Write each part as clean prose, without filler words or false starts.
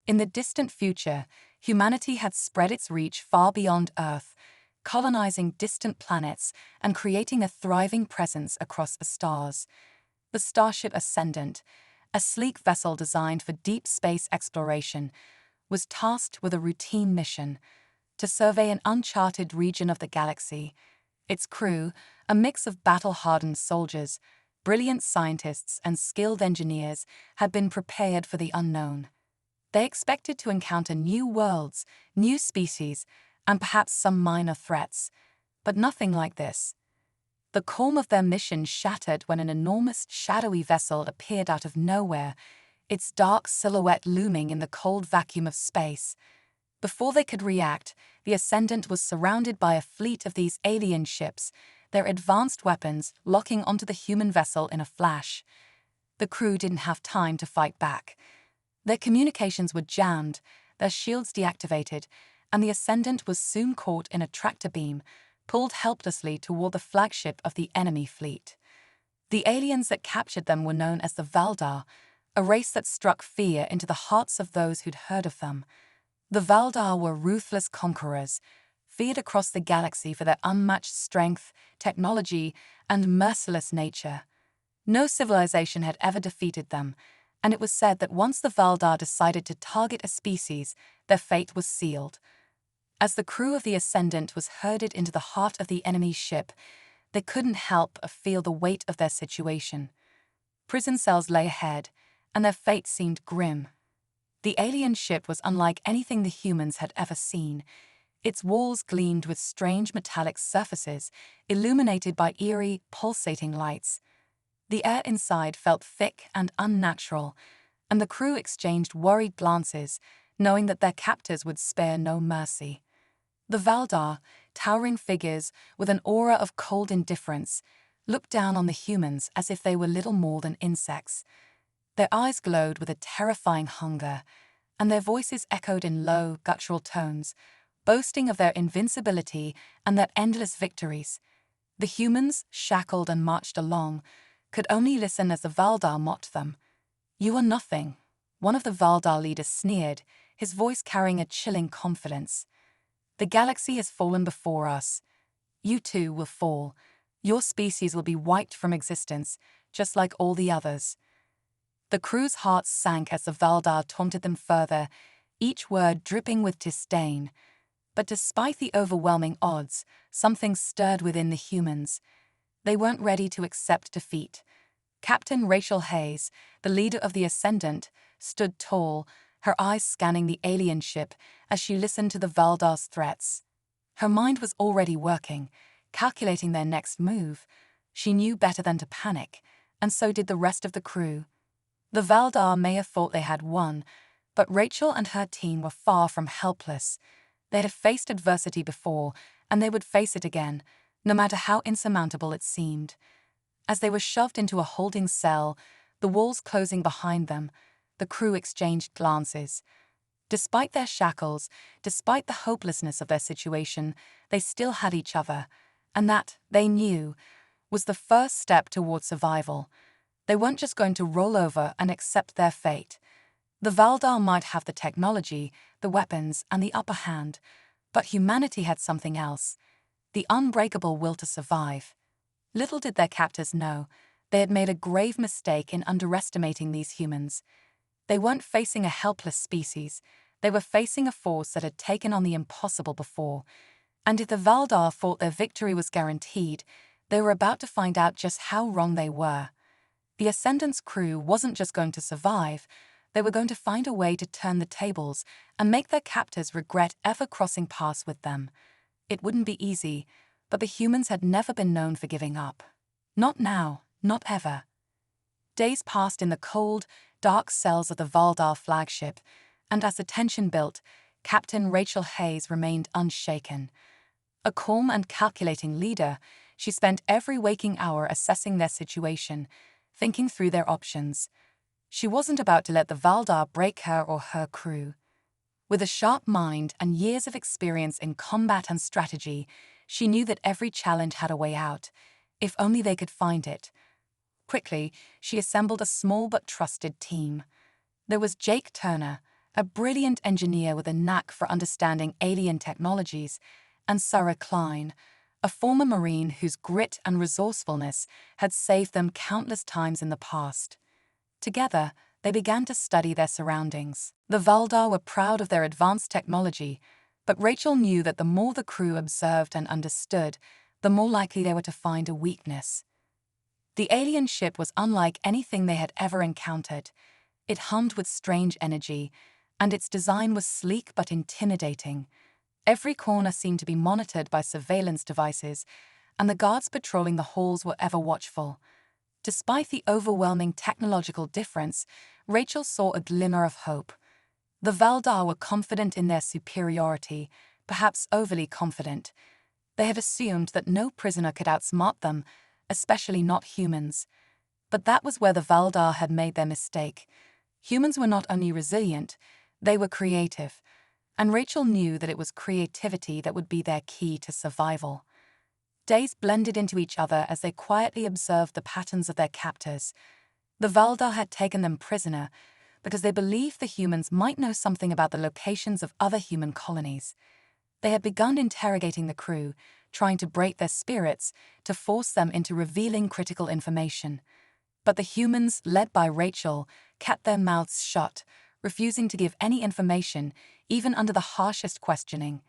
In the distant future, humanity had spread its reach far beyond Earth, colonizing distant planets and creating a thriving presence across the stars. The Starship Ascendant, a sleek vessel designed for deep space exploration, was tasked with a routine mission to survey an uncharted region of the galaxy. Its crew, a mix of battle-hardened soldiers, brilliant scientists, and skilled engineers, had been prepared for the unknown. They expected to encounter new worlds, new species, and perhaps some minor threats, but nothing like this. The calm of their mission shattered when an enormous, shadowy vessel appeared out of nowhere, its dark silhouette looming in the cold vacuum of space. Before they could react, the Ascendant was surrounded by a fleet of these alien ships, their advanced weapons locking onto the human vessel in a flash. The crew didn't have time to fight back. Their communications were jammed, their shields deactivated, and the Ascendant was soon caught in a tractor beam, pulled helplessly toward the flagship of the enemy fleet. The aliens that captured them were known as the Valdar, a race that struck fear into the hearts of those who'd heard of them. The Valdar were ruthless conquerors, feared across the galaxy for their unmatched strength, technology, and merciless nature. No civilization had ever defeated them, and it was said that once the Valdar decided to target a species, their fate was sealed. As the crew of the Ascendant was herded into the heart of the enemy's ship, they couldn't help but feel the weight of their situation. Prison cells lay ahead, and their fate seemed grim. The alien ship was unlike anything the humans had ever seen. Its walls gleamed with strange metallic surfaces, illuminated by eerie, pulsating lights. The air inside felt thick and unnatural, and the crew exchanged worried glances, knowing that their captors would spare no mercy. The Valdar, towering figures with an aura of cold indifference, looked down on the humans as if they were little more than insects. Their eyes glowed with a terrifying hunger, and their voices echoed in low, guttural tones, boasting of their invincibility and their endless victories. The humans, shackled and marched along, could only listen as the Valdar mocked them. "You are nothing," one of the Valdar leaders sneered, his voice carrying a chilling confidence. "The galaxy has fallen before us. You too will fall. Your species will be wiped from existence, just like all the others." The crew's hearts sank as the Valdar taunted them further, each word dripping with disdain. But despite the overwhelming odds, something stirred within the humans. They weren't ready to accept defeat. Captain Rachel Hayes, the leader of the Ascendant, stood tall, her eyes scanning the alien ship as she listened to the Valdar's threats. Her mind was already working, calculating their next move. She knew better than to panic, and so did the rest of the crew. The Valdar may have thought they had won, but Rachel and her team were far from helpless. They had faced adversity before, and they would face it again, no matter how insurmountable it seemed. As they were shoved into a holding cell, the walls closing behind them, the crew exchanged glances. Despite their shackles, despite the hopelessness of their situation, they still had each other, and that, they knew, was the first step toward survival. They weren't just going to roll over and accept their fate. The Valdar might have the technology, the weapons, and the upper hand, but humanity had something else, the unbreakable will to survive. Little did their captors know, they had made a grave mistake in underestimating these humans. They weren't facing a helpless species, they were facing a force that had taken on the impossible before. And if the Valdar thought their victory was guaranteed, they were about to find out just how wrong they were. The Ascendant's crew wasn't just going to survive, they were going to find a way to turn the tables and make their captors regret ever crossing paths with them. It wouldn't be easy, but the humans had never been known for giving up. Not now, not ever. Days passed in the cold, dark cells of the Valdar flagship, and as the tension built, Captain Rachel Hayes remained unshaken. A calm and calculating leader, she spent every waking hour assessing their situation, thinking through their options. She wasn't about to let the Valdar break her or her crew. With a sharp mind and years of experience in combat and strategy, she knew that every challenge had a way out, if only they could find it. Quickly, she assembled a small but trusted team. There was Jake Turner, a brilliant engineer with a knack for understanding alien technologies, and Sarah Klein, a former Marine whose grit and resourcefulness had saved them countless times in the past. Together, they began to study their surroundings. The Valdar were proud of their advanced technology, but Rachel knew that the more the crew observed and understood, the more likely they were to find a weakness. The alien ship was unlike anything they had ever encountered. It hummed with strange energy, and its design was sleek but intimidating. Every corner seemed to be monitored by surveillance devices, and the guards patrolling the halls were ever watchful. Despite the overwhelming technological difference, Rachel saw a glimmer of hope. The Valdar were confident in their superiority, perhaps overly confident. They had assumed that no prisoner could outsmart them, especially not humans. But that was where the Valdar had made their mistake. Humans were not only resilient, they were creative, and Rachel knew that it was creativity that would be their key to survival. Days blended into each other as they quietly observed the patterns of their captors. The Valdar had taken them prisoner because they believed the humans might know something about the locations of other human colonies. They had begun interrogating the crew, trying to break their spirits to force them into revealing critical information. But the humans, led by Rachel, kept their mouths shut, refusing to give any information, even under the harshest questioning.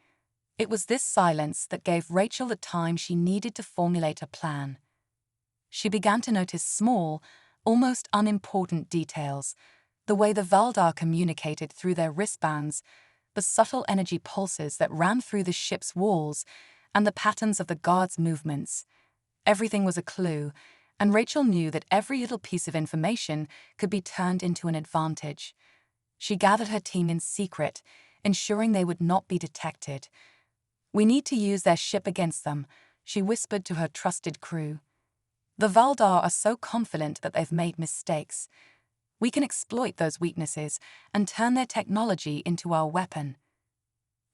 It was this silence that gave Rachel the time she needed to formulate a plan. She began to notice small, almost unimportant details, the way the Valdar communicated through their wristbands, the subtle energy pulses that ran through the ship's walls, and the patterns of the guards' movements. Everything was a clue, and Rachel knew that every little piece of information could be turned into an advantage. She gathered her team in secret, ensuring they would not be detected. "We need to use their ship against them," she whispered to her trusted crew. "The Valdar are so confident that they've made mistakes. We can exploit those weaknesses and turn their technology into our weapon."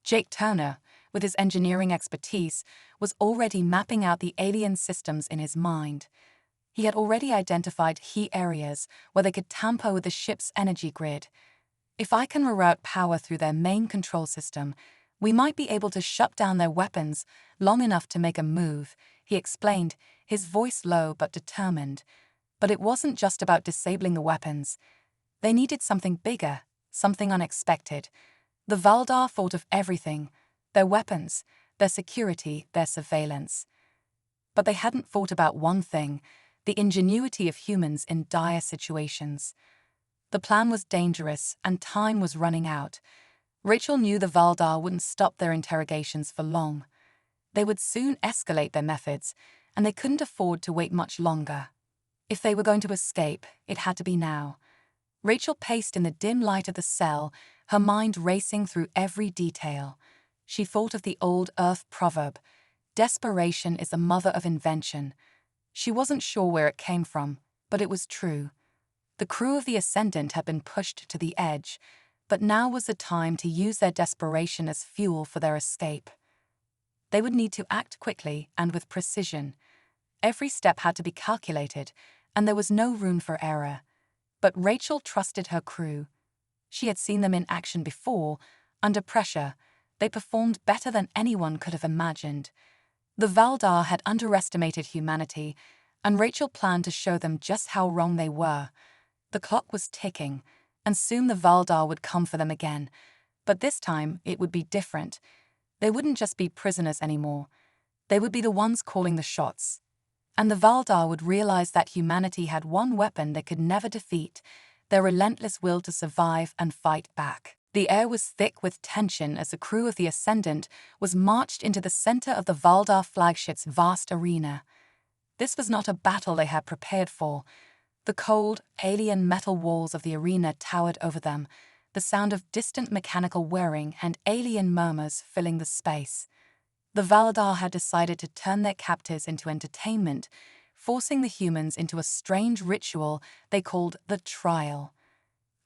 Jake Turner, with his engineering expertise, was already mapping out the alien systems in his mind. He had already identified key areas where they could tamper with the ship's energy grid. "If I can reroute power through their main control system, we might be able to shut down their weapons long enough to make a move," he explained, his voice low but determined. But it wasn't just about disabling the weapons. They needed something bigger, something unexpected. The Valdar thought of everything: their weapons, their security, their surveillance. But they hadn't thought about one thing: the ingenuity of humans in dire situations. The plan was dangerous, and time was running out. Rachel knew the Valdar wouldn't stop their interrogations for long. They would soon escalate their methods, and they couldn't afford to wait much longer. If they were going to escape, it had to be now. Rachel paced in the dim light of the cell, her mind racing through every detail. She thought of the old Earth proverb, "Desperation is the mother of invention." She wasn't sure where it came from, but it was true. The crew of the Ascendant had been pushed to the edge, but now was the time to use their desperation as fuel for their escape. They would need to act quickly and with precision. Every step had to be calculated, and there was no room for error. But Rachel trusted her crew. She had seen them in action before. Under pressure, they performed better than anyone could have imagined. The Valdar had underestimated humanity, and Rachel planned to show them just how wrong they were. The clock was ticking, and soon the Valdar would come for them again. But this time, it would be different. They wouldn't just be prisoners anymore. They would be the ones calling the shots. And the Valdar would realize that humanity had one weapon they could never defeat: their relentless will to survive and fight back. The air was thick with tension as the crew of the Ascendant was marched into the center of the Valdar flagship's vast arena. This was not a battle they had prepared for. The cold, alien metal walls of the arena towered over them, the sound of distant mechanical whirring and alien murmurs filling the space. The Valdar had decided to turn their captors into entertainment, forcing the humans into a strange ritual they called the trial.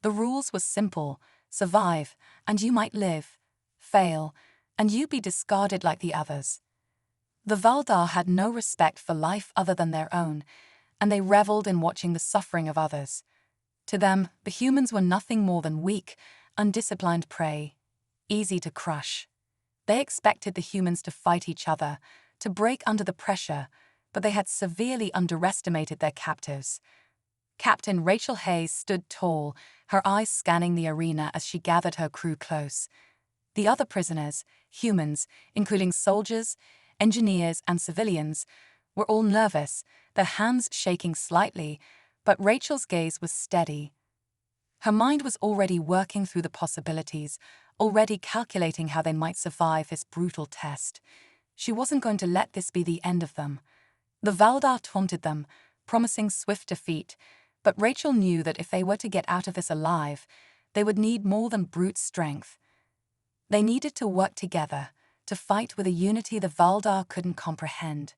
The rules were simple: survive, and you might live; fail, and you'd be discarded like the others. The Valdar had no respect for life other than their own, and they reveled in watching the suffering of others. To them, the humans were nothing more than weak, undisciplined prey, easy to crush. They expected the humans to fight each other, to break under the pressure, but they had severely underestimated their captives. Captain Rachel Hayes stood tall, her eyes scanning the arena as she gathered her crew close. The other prisoners, humans, including soldiers, engineers, and civilians, were all nervous, their hands shaking slightly, but Rachel's gaze was steady. Her mind was already working through the possibilities, already calculating how they might survive this brutal test. She wasn't going to let this be the end of them. The Valdar taunted them, promising swift defeat, but Rachel knew that if they were to get out of this alive, they would need more than brute strength. They needed to work together, to fight with a unity the Valdar couldn't comprehend.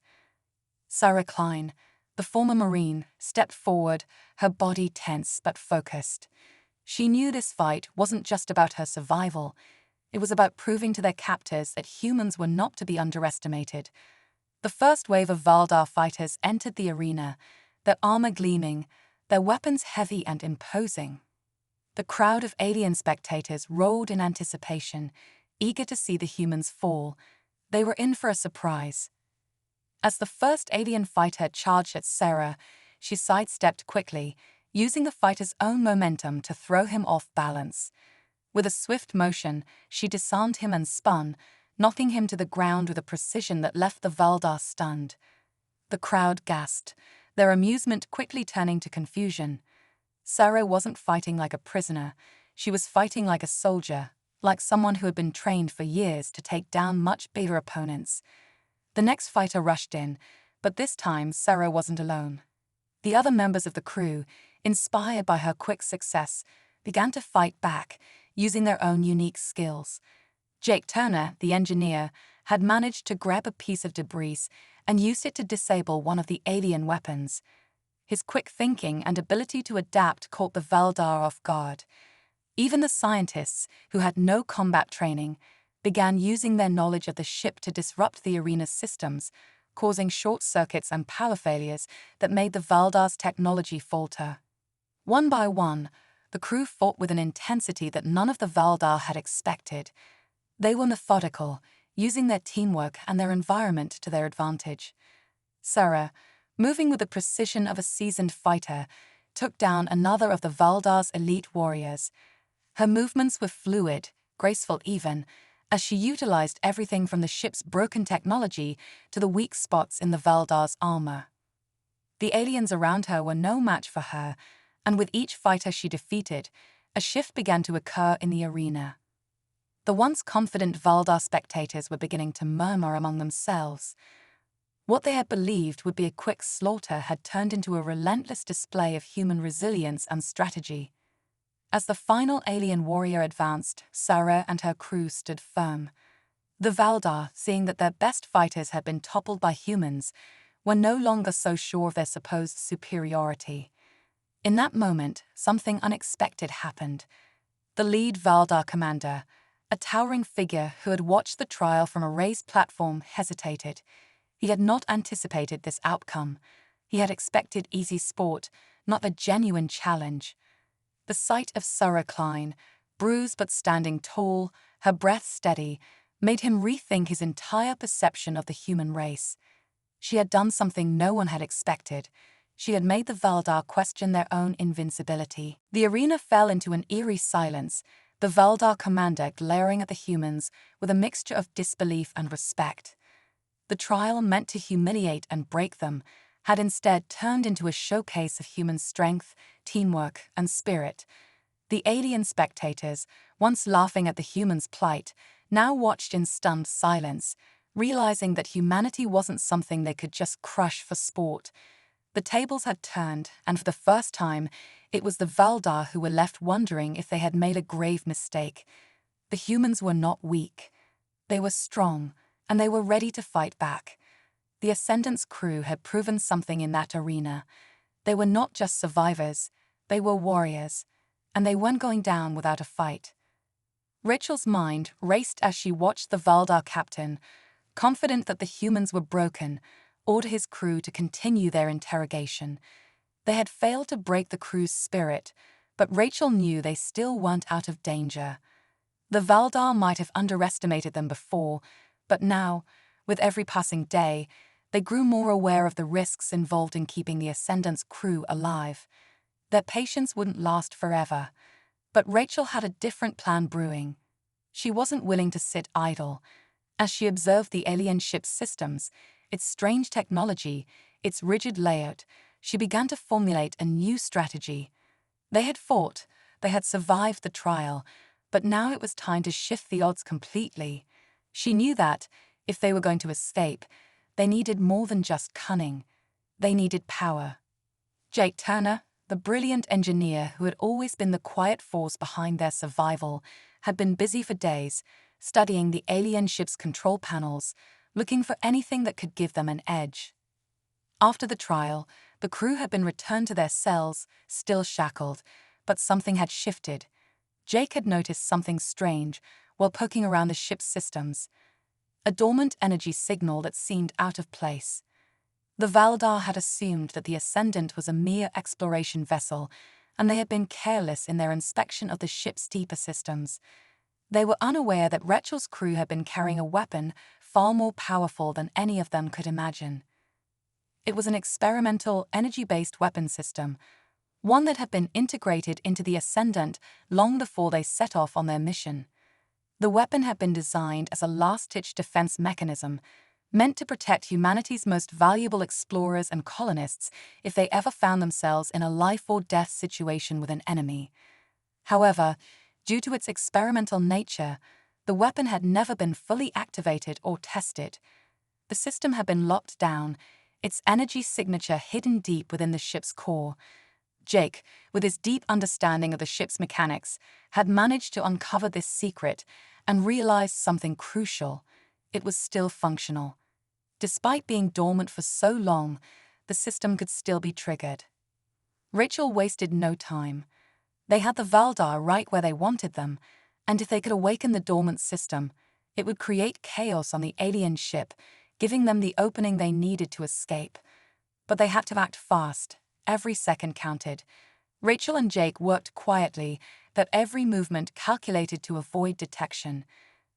Sarah Klein, the former Marine, stepped forward, her body tense but focused. She knew this fight wasn't just about her survival. It was about proving to their captors that humans were not to be underestimated. The first wave of Valdar fighters entered the arena, their armor gleaming, their weapons heavy and imposing. The crowd of alien spectators roared in anticipation, eager to see the humans fall. They were in for a surprise. As the first alien fighter charged at Sarah, she sidestepped quickly, using the fighter's own momentum to throw him off balance. With a swift motion, she disarmed him and spun, knocking him to the ground with a precision that left the Valdar stunned. The crowd gasped, their amusement quickly turning to confusion. Sarah wasn't fighting like a prisoner. She was fighting like a soldier, like someone who had been trained for years to take down much bigger opponents. The next fighter rushed in, but this time Sarah wasn't alone. The other members of the crew, inspired by her quick success, began to fight back, using their own unique skills. Jake Turner, the engineer, had managed to grab a piece of debris and used it to disable one of the alien weapons. His quick thinking and ability to adapt caught the Valdar off guard. Even the scientists, who had no combat training, began using their knowledge of the ship to disrupt the arena's systems, causing short circuits and power failures that made the Valdar's technology falter. One by one, the crew fought with an intensity that none of the Valdar had expected. They were methodical, using their teamwork and their environment to their advantage. Sarah, moving with the precision of a seasoned fighter, took down another of the Valdar's elite warriors. Her movements were fluid, graceful even, as she utilized everything from the ship's broken technology to the weak spots in the Valdar's armor. The aliens around her were no match for her, and with each fighter she defeated, a shift began to occur in the arena. The once confident Valdar spectators were beginning to murmur among themselves. What they had believed would be a quick slaughter had turned into a relentless display of human resilience and strategy. As the final alien warrior advanced, Sarah and her crew stood firm. The Valdar, seeing that their best fighters had been toppled by humans, were no longer so sure of their supposed superiority. In that moment, something unexpected happened. The lead Valdar commander, a towering figure who had watched the trial from a raised platform, hesitated. He had not anticipated this outcome. He had expected easy sport, not a genuine challenge. The sight of Sarah Klein, bruised but standing tall, her breath steady, made him rethink his entire perception of the human race. She had done something no one had expected. She had made the Valdar question their own invincibility. The arena fell into an eerie silence, the Valdar commander glaring at the humans with a mixture of disbelief and respect. The trial, meant to humiliate and break them, had instead turned into a showcase of human strength, teamwork, and spirit. The alien spectators, once laughing at the humans' plight, now watched in stunned silence, realizing that humanity wasn't something they could just crush for sport. The tables had turned, and for the first time, it was the Valdar who were left wondering if they had made a grave mistake. The humans were not weak. They were strong, and they were ready to fight back. The Ascendant's crew had proven something in that arena. They were not just survivors, they were warriors, and they weren't going down without a fight. Rachel's mind raced as she watched the Valdar captain, confident that the humans were broken, order his crew to continue their interrogation. They had failed to break the crew's spirit, But Rachel knew they still weren't out of danger. The Valdar might have underestimated them before, but now, with every passing day, they grew more aware of the risks involved in keeping the Ascendant's crew alive. Their patience wouldn't last forever, but Rachel had a different plan brewing. She wasn't willing to sit idle. As she observed the alien ship's systems, its strange technology, its rigid layout, she began to formulate a new strategy. They had fought, they had survived the trial, but now it was time to shift the odds completely. She knew that, if they were going to escape, they needed more than just cunning. They needed power. Jake Turner, the brilliant engineer who had always been the quiet force behind their survival, had been busy for days, studying the alien ship's control panels, looking for anything that could give them an edge. After the trial, the crew had been returned to their cells, still shackled, but something had shifted. Jake had noticed something strange while poking around the ship's systems. A dormant energy signal that seemed out of place. The Valdar had assumed that the Ascendant was a mere exploration vessel, and they had been careless in their inspection of the ship's deeper systems. They were unaware that Rachel's crew had been carrying a weapon far more powerful than any of them could imagine. It was an experimental, energy-based weapon system, one that had been integrated into the Ascendant long before they set off on their mission. The weapon had been designed as a last-ditch defense mechanism, meant to protect humanity's most valuable explorers and colonists if they ever found themselves in a life-or-death situation with an enemy. However, due to its experimental nature, the weapon had never been fully activated or tested. The system had been locked down, its energy signature hidden deep within the ship's core. Jake, with his deep understanding of the ship's mechanics, had managed to uncover this secret and realized something crucial. It was still functional. Despite being dormant for so long, the system could still be triggered. Rachel wasted no time. They had the Valdar right where they wanted them, and if they could awaken the dormant system, it would create chaos on the alien ship, giving them the opening they needed to escape. But they had to act fast. Every second counted. Rachel and Jake worked quietly, their every movement calculated to avoid detection.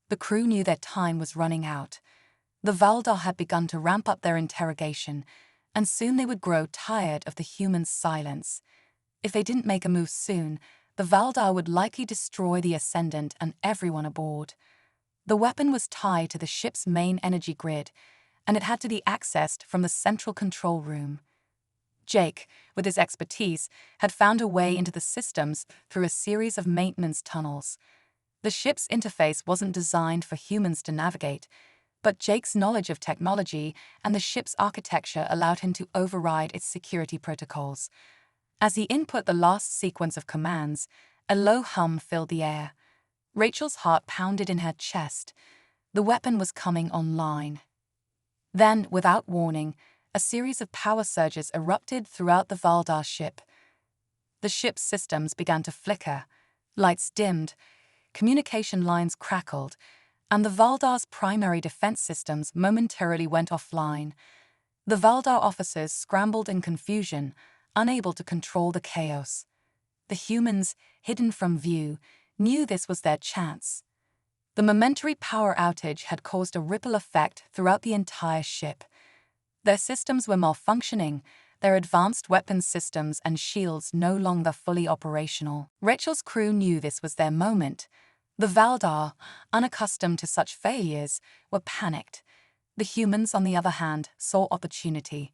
The crew knew their time was running out. The Valdar had begun to ramp up their interrogation, and soon they would grow tired of the humans' silence. If they didn't make a move soon, the Valdar would likely destroy the Ascendant and everyone aboard. The weapon was tied to the ship's main energy grid, and it had to be accessed from the central control room. Jake, with his expertise, had found a way into the systems through a series of maintenance tunnels. The ship's interface wasn't designed for humans to navigate, but Jake's knowledge of technology and the ship's architecture allowed him to override its security protocols. As he input the last sequence of commands, a low hum filled the air. Rachel's heart pounded in her chest. The weapon was coming online. Then, without warning, a series of power surges erupted throughout the Valdar ship. The ship's systems began to flicker, lights dimmed, communication lines crackled, and the Valdar's primary defense systems momentarily went offline. The Valdar officers scrambled in confusion, unable to control the chaos. The humans, hidden from view, knew this was their chance. The momentary power outage had caused a ripple effect throughout the entire ship. Their systems were malfunctioning, their advanced weapons systems and shields no longer fully operational. Rachel's crew knew this was their moment. The Valdar, unaccustomed to such failures, were panicked. The humans, on the other hand, saw opportunity.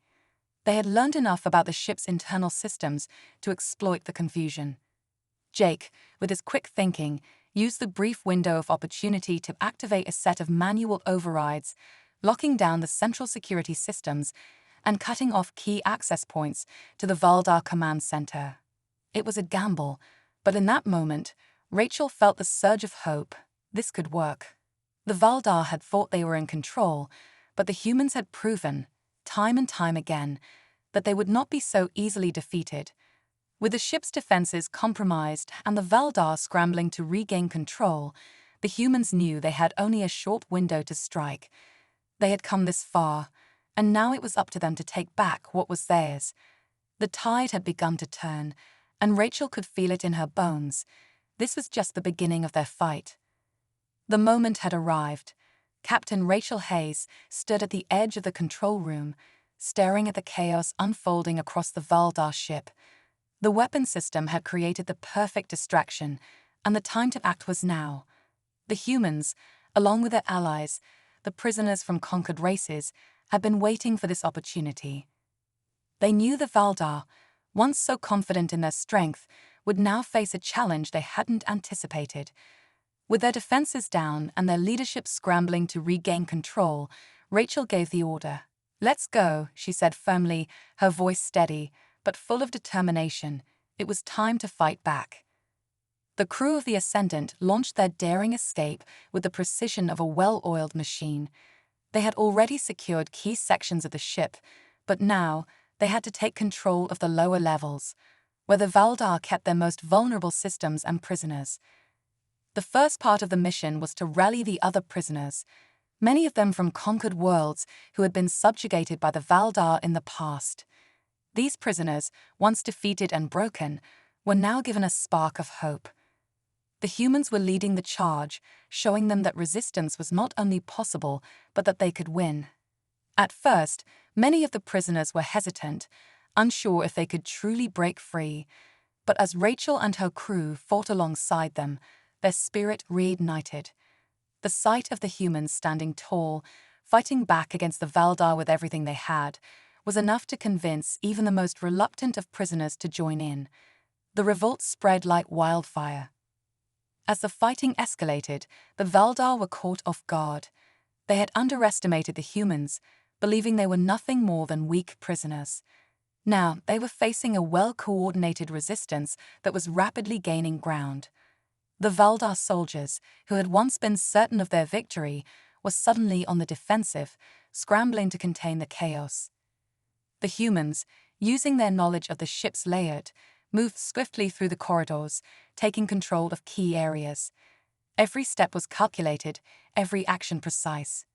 They had learned enough about the ship's internal systems to exploit the confusion. Jake, with his quick thinking, used the brief window of opportunity to activate a set of manual overrides, locking down the central security systems and cutting off key access points to the Valdar command center. It was a gamble, but in that moment, Rachel felt the surge of hope. This could work. The Valdar had thought they were in control, but the humans had proven, time and time again, that they would not be so easily defeated. With the ship's defenses compromised and the Valdar scrambling to regain control, the humans knew they had only a short window to strike. They had come this far, and now it was up to them to take back what was theirs. The tide had begun to turn, and Rachel could feel it in her bones. This was just the beginning of their fight. The moment had arrived. Captain Rachel Hayes stood at the edge of the control room, staring at the chaos unfolding across the Valdar ship. The weapon system had created the perfect distraction, and the time to act was now. The humans, along with their allies, the prisoners from conquered races, had been waiting for this opportunity. They knew the Valdar, once so confident in their strength, would now face a challenge they hadn't anticipated. With their defenses down and their leadership scrambling to regain control, Rachel gave the order. "Let's go," she said firmly, her voice steady, but full of determination. It was time to fight back. The crew of the Ascendant launched their daring escape with the precision of a well-oiled machine. They had already secured key sections of the ship, but now they had to take control of the lower levels, where the Valdar kept their most vulnerable systems and prisoners. The first part of the mission was to rally the other prisoners, many of them from conquered worlds who had been subjugated by the Valdar in the past. These prisoners, once defeated and broken, were now given a spark of hope. The humans were leading the charge, showing them that resistance was not only possible, but that they could win. At first, many of the prisoners were hesitant, unsure if they could truly break free. But as Rachel and her crew fought alongside them, their spirit reignited. The sight of the humans standing tall, fighting back against the Valdar with everything they had, was enough to convince even the most reluctant of prisoners to join in. The revolt spread like wildfire. As the fighting escalated, the Valdar were caught off guard. They had underestimated the humans, believing they were nothing more than weak prisoners. Now they were facing a well-coordinated resistance that was rapidly gaining ground. The Valdar soldiers, who had once been certain of their victory, were suddenly on the defensive, scrambling to contain the chaos. The humans, using their knowledge of the ship's layout, moved swiftly through the corridors, taking control of key areas. Every step was calculated, every action precise.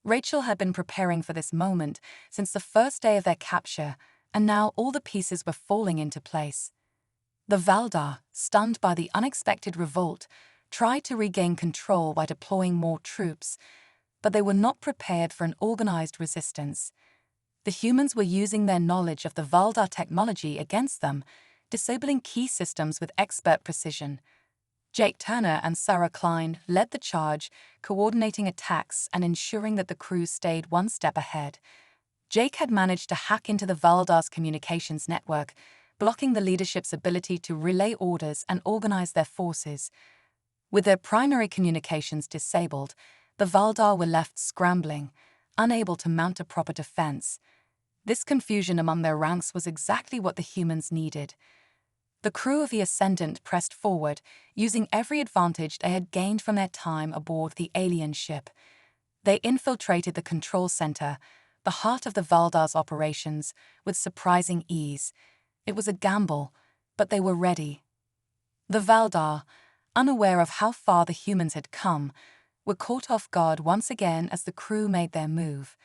Rachel had been preparing for this moment since the first day of their capture, and now all the pieces were falling into place. The Valdar, stunned by the unexpected revolt, tried to regain control by deploying more troops, but they were not prepared for an organized resistance. The humans were using their knowledge of the Valdar technology against them, disabling key systems with expert precision. Jake Turner and Sarah Klein led the charge, coordinating attacks and ensuring that the crew stayed one step ahead. Jake had managed to hack into the Valdar's communications network, blocking the leadership's ability to relay orders and organize their forces. With their primary communications disabled, the Valdar were left scrambling, unable to mount a proper defense. This confusion among their ranks was exactly what the humans needed. The crew of the Ascendant pressed forward, using every advantage they had gained from their time aboard the alien ship. They infiltrated the control center, the heart of the Valdar's operations, with surprising ease. It was a gamble, but they were ready. The Valdar, unaware of how far the humans had come, were caught off guard once again as the crew made their move.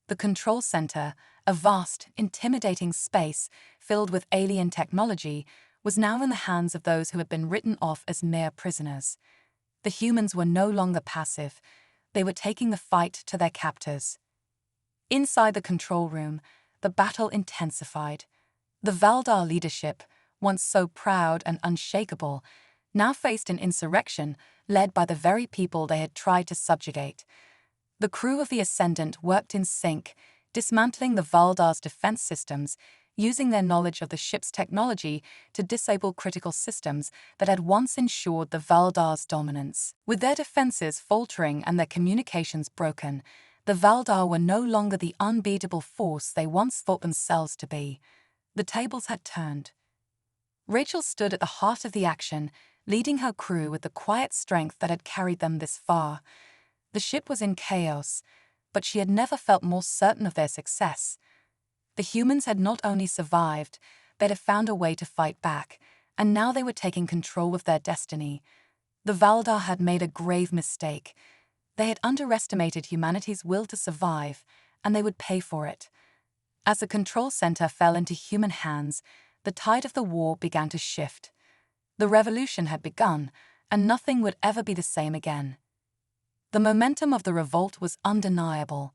The control center, a vast, intimidating space filled with alien technology, was now in the hands of those who had been written off as mere prisoners. The humans were no longer passive. They were taking the fight to their captors. Inside the control room, the battle intensified. The Valdar leadership, once so proud and unshakable, now faced an insurrection led by the very people they had tried to subjugate. The crew of the Ascendant worked in sync, dismantling the Valdar's defense systems, using their knowledge of the ship's technology to disable critical systems that had once ensured the Valdar's dominance. With their defenses faltering and their communications broken, the Valdar were no longer the unbeatable force they once thought themselves to be. The tables had turned. Rachel stood at the heart of the action, leading her crew with the quiet strength that had carried them this far. The ship was in chaos, but she had never felt more certain of their success. The humans had not only survived, but had found a way to fight back, and now they were taking control of their destiny. The Valdar had made a grave mistake. They had underestimated humanity's will to survive, and they would pay for it. As the control center fell into human hands, the tide of the war began to shift. The revolution had begun, and nothing would ever be the same again. The momentum of the revolt was undeniable.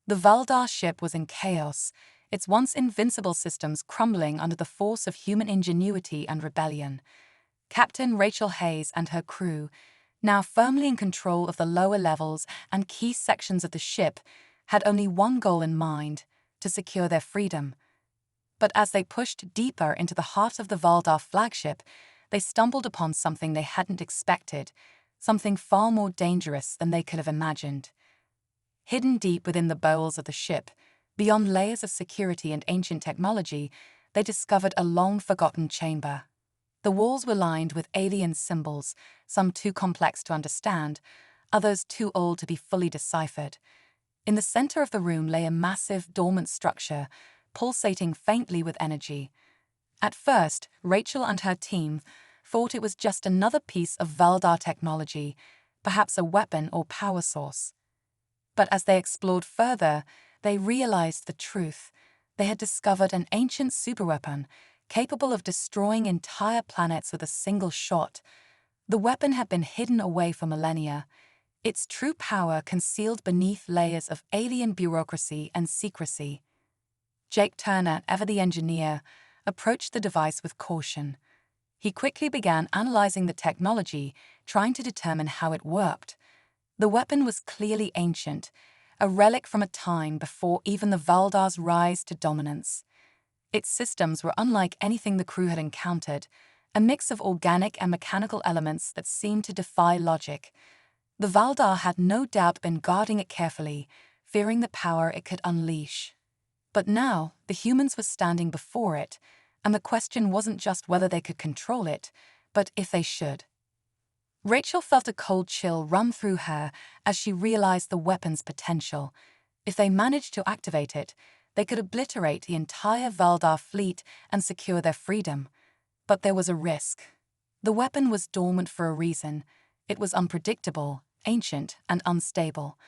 The Valdar ship was in chaos, its once invincible systems crumbling under the force of human ingenuity and rebellion. Captain Rachel Hayes and her crew, now firmly in control of the lower levels and key sections of the ship, had only one goal in mind: to secure their freedom. But as they pushed deeper into the heart of the Valdar flagship, they stumbled upon something they hadn't expected, something far more dangerous than they could have imagined. Hidden deep within the bowels of the ship, beyond layers of security and ancient technology, they discovered a long-forgotten chamber. The walls were lined with alien symbols, some too complex to understand, others too old to be fully deciphered. In the center of the room lay a massive, dormant structure, pulsating faintly with energy. At first, Rachel and her team thought it was just another piece of Valdar technology, perhaps a weapon or power source. But as they explored further, they realized the truth. They had discovered an ancient superweapon, capable of destroying entire planets with a single shot. The weapon had been hidden away for millennia, its true power concealed beneath layers of alien bureaucracy and secrecy. Jake Turner, ever the engineer, approached the device with caution. He quickly began analyzing the technology, trying to determine how it worked. The weapon was clearly ancient, a relic from a time before even the Valdar's rise to dominance. Its systems were unlike anything the crew had encountered, a mix of organic and mechanical elements that seemed to defy logic. The Valdar had no doubt been guarding it carefully, fearing the power it could unleash. But now, the humans were standing before it, and the question wasn't just whether they could control it, but if they should. Rachel felt a cold chill run through her as she realized the weapon's potential. If they managed to activate it, they could obliterate the entire Valdar fleet and secure their freedom. But there was a risk. The weapon was dormant for a reason. It was unpredictable, ancient, and unstable.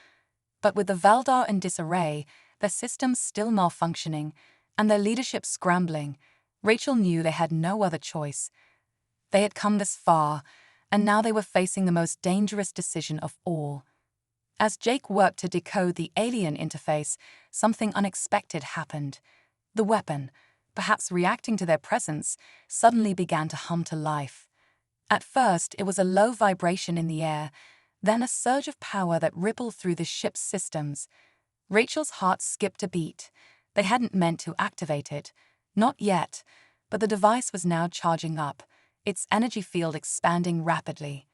But with the Valdar in disarray, their systems still malfunctioning, and their leadership scrambling, Rachel knew they had no other choice. They had come this far, and now they were facing the most dangerous decision of all. As Jake worked to decode the alien interface, something unexpected happened. The weapon, perhaps reacting to their presence, suddenly began to hum to life. At first, it was a low vibration in the air, then a surge of power that rippled through the ship's systems. Rachel's heart skipped a beat. They hadn't meant to activate it. Not yet, but the device was now charging up, its energy field expanding rapidly.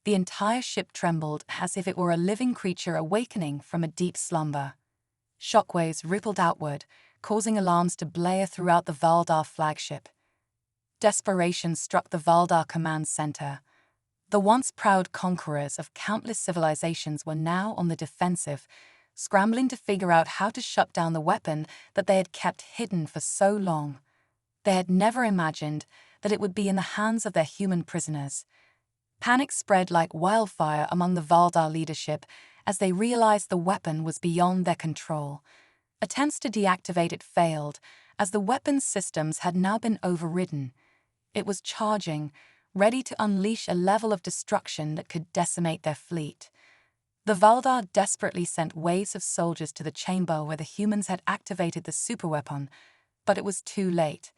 The entire ship trembled as if it were a living creature awakening from a deep slumber. Shockwaves rippled outward, causing alarms to blare throughout the Valdar flagship. Desperation struck the Valdar command center. The once proud conquerors of countless civilizations were now on the defensive, scrambling to figure out how to shut down the weapon that they had kept hidden for so long. They had never imagined that it would be in the hands of their human prisoners. Panic spread like wildfire among the Valdar leadership as they realized the weapon was beyond their control. Attempts to deactivate it failed, as the weapon's systems had now been overridden. It was charging, ready to unleash a level of destruction that could decimate their fleet. The Valdar desperately sent waves of soldiers to the chamber where the humans had activated the superweapon, but it was too late.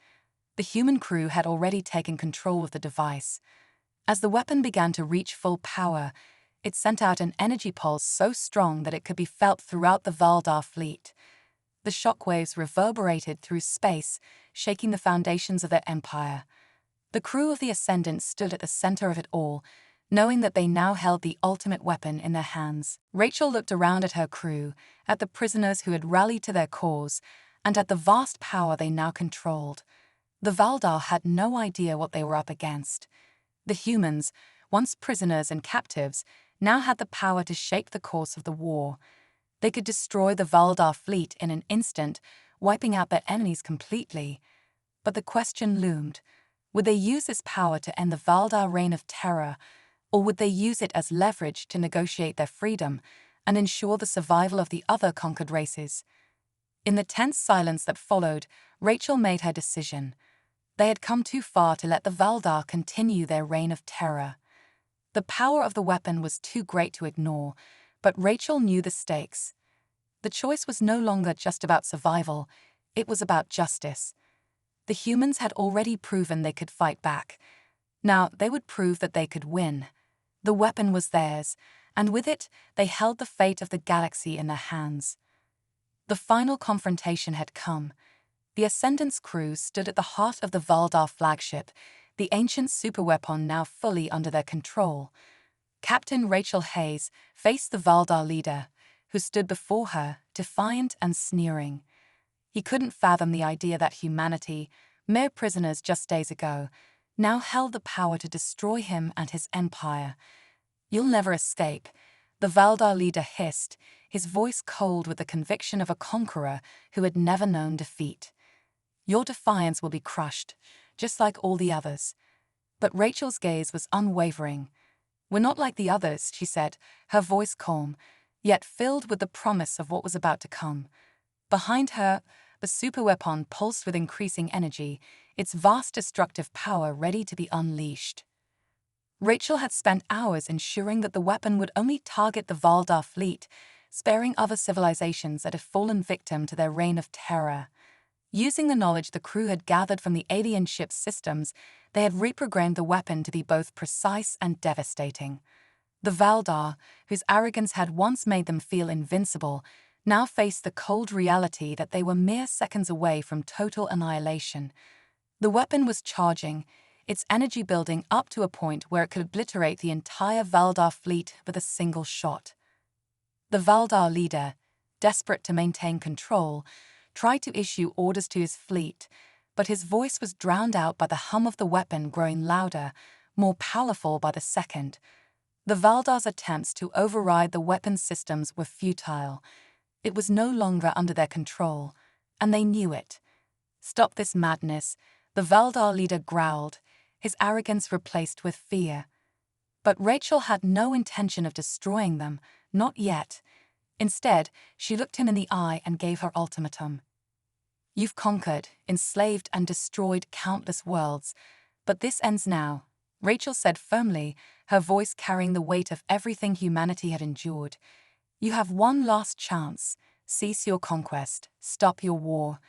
The human crew had already taken control of the device. As the weapon began to reach full power, it sent out an energy pulse so strong that it could be felt throughout the Valdar fleet. The shockwaves reverberated through space, shaking the foundations of their empire. The crew of the Ascendant stood at the center of it all, knowing that they now held the ultimate weapon in their hands. Rachel looked around at her crew, at the prisoners who had rallied to their cause, and at the vast power they now controlled. The Valdar had no idea what they were up against. The humans, once prisoners and captives, now had the power to shape the course of the war. They could destroy the Valdar fleet in an instant, wiping out their enemies completely. But the question loomed: would they use this power to end the Valdar reign of terror, or would they use it as leverage to negotiate their freedom and ensure the survival of the other conquered races? In the tense silence that followed, Rachel made her decision. They had come too far to let the Valdar continue their reign of terror. The power of the weapon was too great to ignore, but Rachel knew the stakes. The choice was no longer just about survival, it was about justice. The humans had already proven they could fight back. Now they would prove that they could win. The weapon was theirs, and with it, they held the fate of the galaxy in their hands. The final confrontation had come. The Ascendant's crew stood at the heart of the Valdar flagship, the ancient superweapon now fully under their control. Captain Rachel Hayes faced the Valdar leader, who stood before her, defiant and sneering. He couldn't fathom the idea that humanity, mere prisoners just days ago, now held the power to destroy him and his empire. "You'll never escape," the Valdar leader hissed, his voice cold with the conviction of a conqueror who had never known defeat. "Your defiance will be crushed, just like all the others." But Rachel's gaze was unwavering. "We're not like the others," she said, her voice calm, yet filled with the promise of what was about to come. Behind her, the superweapon pulsed with increasing energy, its vast destructive power ready to be unleashed. Rachel had spent hours ensuring that the weapon would only target the Valdar fleet, sparing other civilizations that had fallen victim to their reign of terror. Using the knowledge the crew had gathered from the alien ship's systems, they had reprogrammed the weapon to be both precise and devastating. The Valdar, whose arrogance had once made them feel invincible, now faced the cold reality that they were mere seconds away from total annihilation. The weapon was charging, its energy building up to a point where it could obliterate the entire Valdar fleet with a single shot. The Valdar leader, desperate to maintain control, tried to issue orders to his fleet, but his voice was drowned out by the hum of the weapon growing louder, more powerful by the second. The Valdar's attempts to override the weapon systems were futile. It was no longer under their control, and they knew it. "Stop this madness," the Valdar leader growled, his arrogance replaced with fear. But Rachel had no intention of destroying them, not yet. Instead, she looked him in the eye and gave her ultimatum. "You've conquered, enslaved, and destroyed countless worlds, but this ends now," Rachel said firmly, her voice carrying the weight of everything humanity had endured. "You have one last chance. Cease your conquest, stop your war.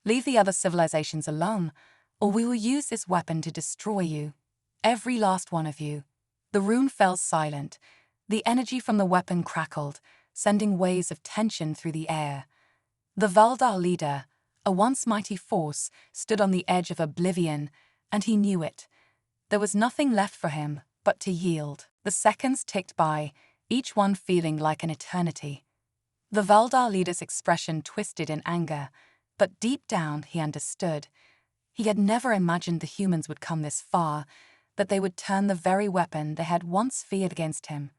Leave the other civilizations alone, or we will use this weapon to destroy you. Every last one of you." The room fell silent. The energy from the weapon crackled, sending waves of tension through the air. The Valdar leader, a once mighty force, stood on the edge of oblivion, and he knew it. There was nothing left for him but to yield. The seconds ticked by, each one feeling like an eternity. The Valdar leader's expression twisted in anger, but deep down he understood. He had never imagined the humans would come this far, that they would turn the very weapon they had once feared against him.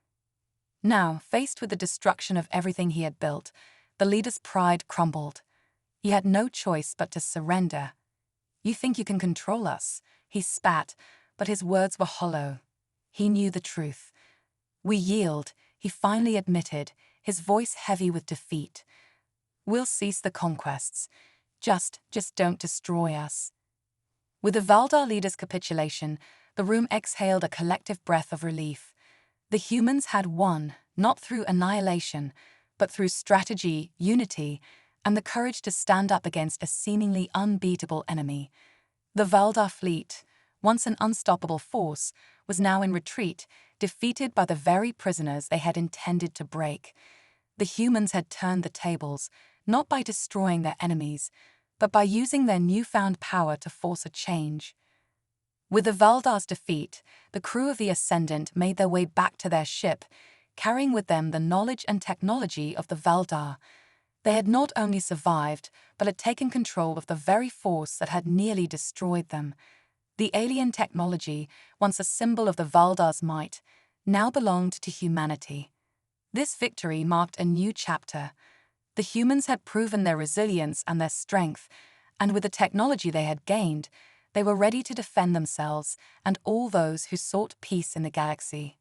Now, faced with the destruction of everything he had built, the leader's pride crumbled. He had no choice but to surrender. "You think you can control us?" he spat, but his words were hollow. He knew the truth. "We yield," he finally admitted, his voice heavy with defeat. "We'll cease the conquests. Just don't destroy us." With the Valdar leader's capitulation, the room exhaled a collective breath of relief. The humans had won, not through annihilation, but through strategy, unity, and the courage to stand up against a seemingly unbeatable enemy. The Valdar fleet, once an unstoppable force, was now in retreat, defeated by the very prisoners they had intended to break. The humans had turned the tables, not by destroying their enemies, but by using their newfound power to force a change. With the Valdar's defeat, the crew of the Ascendant made their way back to their ship, carrying with them the knowledge and technology of the Valdar. They had not only survived, but had taken control of the very force that had nearly destroyed them. The alien technology, once a symbol of the Valdar's might, now belonged to humanity. This victory marked a new chapter. The humans had proven their resilience and their strength, and with the technology they had gained, they were ready to defend themselves and all those who sought peace in the galaxy.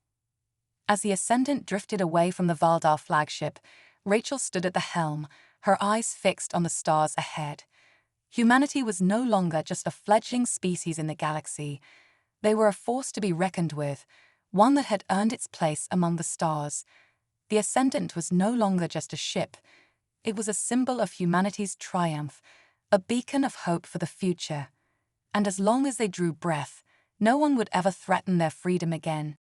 As the Ascendant drifted away from the Valdar flagship, Rachel stood at the helm, her eyes fixed on the stars ahead. Humanity was no longer just a fledgling species in the galaxy. They were a force to be reckoned with, one that had earned its place among the stars. The Ascendant was no longer just a ship. It was a symbol of humanity's triumph, a beacon of hope for the future. And as long as they drew breath, no one would ever threaten their freedom again.